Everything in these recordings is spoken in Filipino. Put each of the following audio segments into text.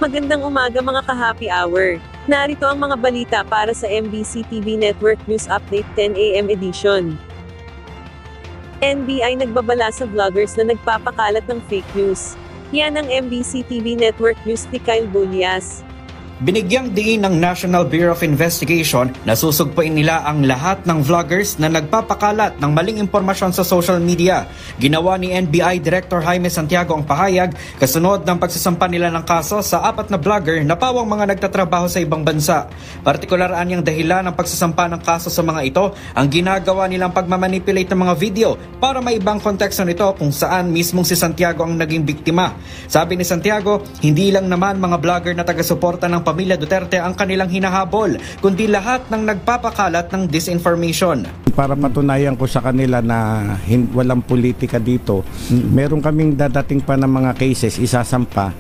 Magandang umaga mga ka-happy hour. Narito ang mga balita para sa MBC TV Network News Update 10 AM edition. NBI nagbabala sa vloggers na nagpapakalat ng fake news. Yan ang MBC TV Network News ni Kyle Bulias. Binigyang diin ng National Bureau of Investigation na susugpuin nila ang lahat ng vloggers na nagpapakalat ng maling impormasyon sa social media. Ginawa ni NBI Director Jaime Santiago ang pahayag kasunod ng pagsasampa nila ng kaso sa 4 na vlogger na pawang mga nagtatrabaho sa ibang bansa. Partikular anyang dahilan ng pagsasampa ng kaso sa mga ito ang ginagawa nilang pagmamanipulate ng mga video para may ibang konteksto nito kung saan mismong si Santiago ang naging biktima. Sabi ni Santiago, hindi lang naman mga vlogger na taga-suporta ng pamilya Duterte ang kanilang hinahabol, kundi lahat ng nagpapakalat ng disinformation. Para patunayan ko sa kanila na walang politika dito, meron kaming dadating pa ng mga cases, isasampa,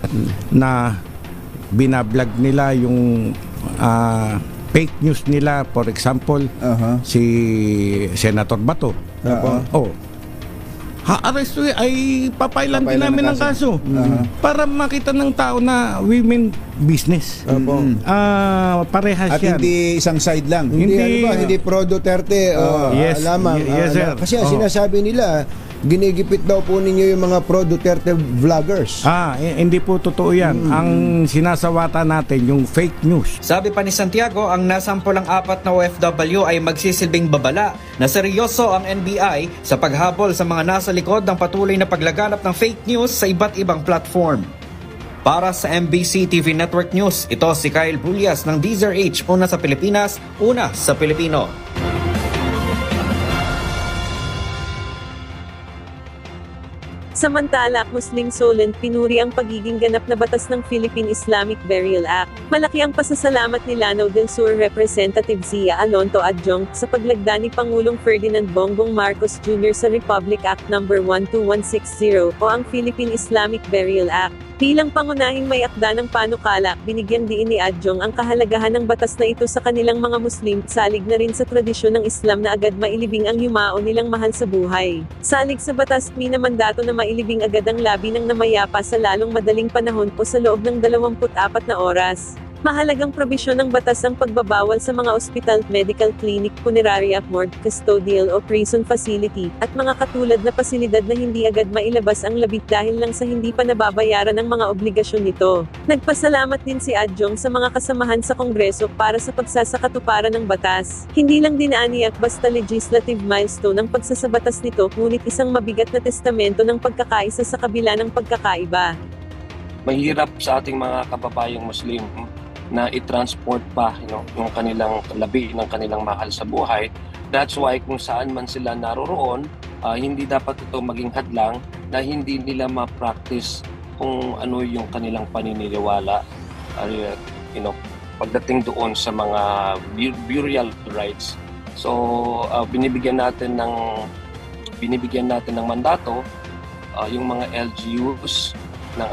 na binablog nila yung fake news nila. For example, si Senator Bato. Arresto ay papailan din namin ng kaso para makita ng tao na women business. Parehas at yan. Hindi isang side lang. Hindi pro Duterte yes, lamang. Yes, sir. Kasi sinasabi nila, ginigipit daw po ninyo yung mga pro Duterte vloggers. Hindi po totoo yan. Ang sinasawata natin yung fake news. Sabi pa ni Santiago, ang nasampulang 4 na OFW ay magsisilbing babala na seryoso ang NBI sa paghabol sa mga nasa likod ng patuloy na paglaganap ng fake news sa iba't ibang platform. Para sa MBC TV Network News, ito si Kyle Bulias ng DZRH, una sa Pilipinas, una sa Pilipino. Samantala, Muslim Solent pinuri ang pagiging ganap na batas ng Philippine Islamic Burial Act. Malaki ang pasasalamat ni Lanao del Sur Representative Zia Alonto Adjunct sa paglagda ni Pangulong Ferdinand Bongbong Marcos Jr. sa Republic Act No. 12160 o ang Philippine Islamic Burial Act. Bilang pangunahing may akda ng panukala, binigyang diin ni Adjong ang kahalagahan ng batas na ito sa kanilang mga Muslim, salig na rin sa tradisyon ng Islam na agad mailibing ang yumao nilang mahal sa buhay. Salig sa batas, minamandato na mailibing agad ang labi ng namayapa sa lalong madaling panahon o sa loob ng 24 na oras. Mahalagang probisyon ng batas ang pagbabawal sa mga ospital, medical clinic, punerarya, morgue, custodial o prison facility, at mga katulad na pasilidad na hindi agad mailabas ang labit dahil lang sa hindi pa nababayaran ng mga obligasyon nito. Nagpasalamat din si Adjong sa mga kasamahan sa Kongreso para sa pagsasakatuparan ng batas. Hindi lang dinaaniyak basta legislative milestone ang pagsasabatas nito, ngunit isang mabigat na testamento ng pagkakaisa sa kabila ng pagkakaiba. Mahirap sa ating mga kababayang Muslim na i-transport pa yung kanilang labi ng kanilang mahal sa buhay. That's why kung saan man sila naroroon, hindi dapat ito maging hadlang na hindi nila ma-practice kung ano yung kanilang paniniwala pagdating doon sa mga burial rights. So binibigyan natin ng mandato yung mga LGUs ng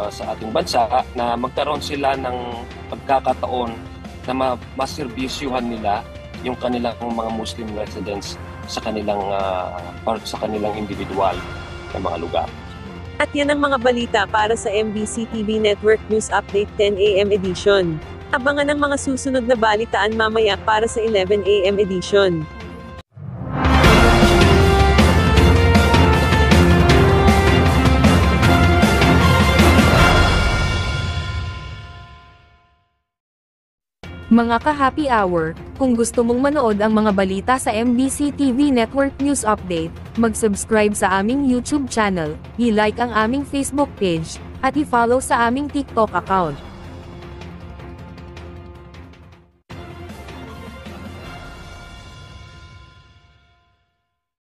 sa ating bansa na magkaroon sila ng pagkakataon na maserbisyuhan nila yung kanilang mga Muslim residents sa kanilang individual na mga lugar. At yan ang mga balita para sa MBC TV Network News Update 10 AM edition. Abangan ang mga susunod na balitaan mamaya para sa 11 AM edition. Mga ka-happy hour, kung gusto mong manood ang mga balita sa MBC TV Network News Update, mag-subscribe sa aming YouTube channel, i-like ang aming Facebook page, at i-follow sa aming TikTok account.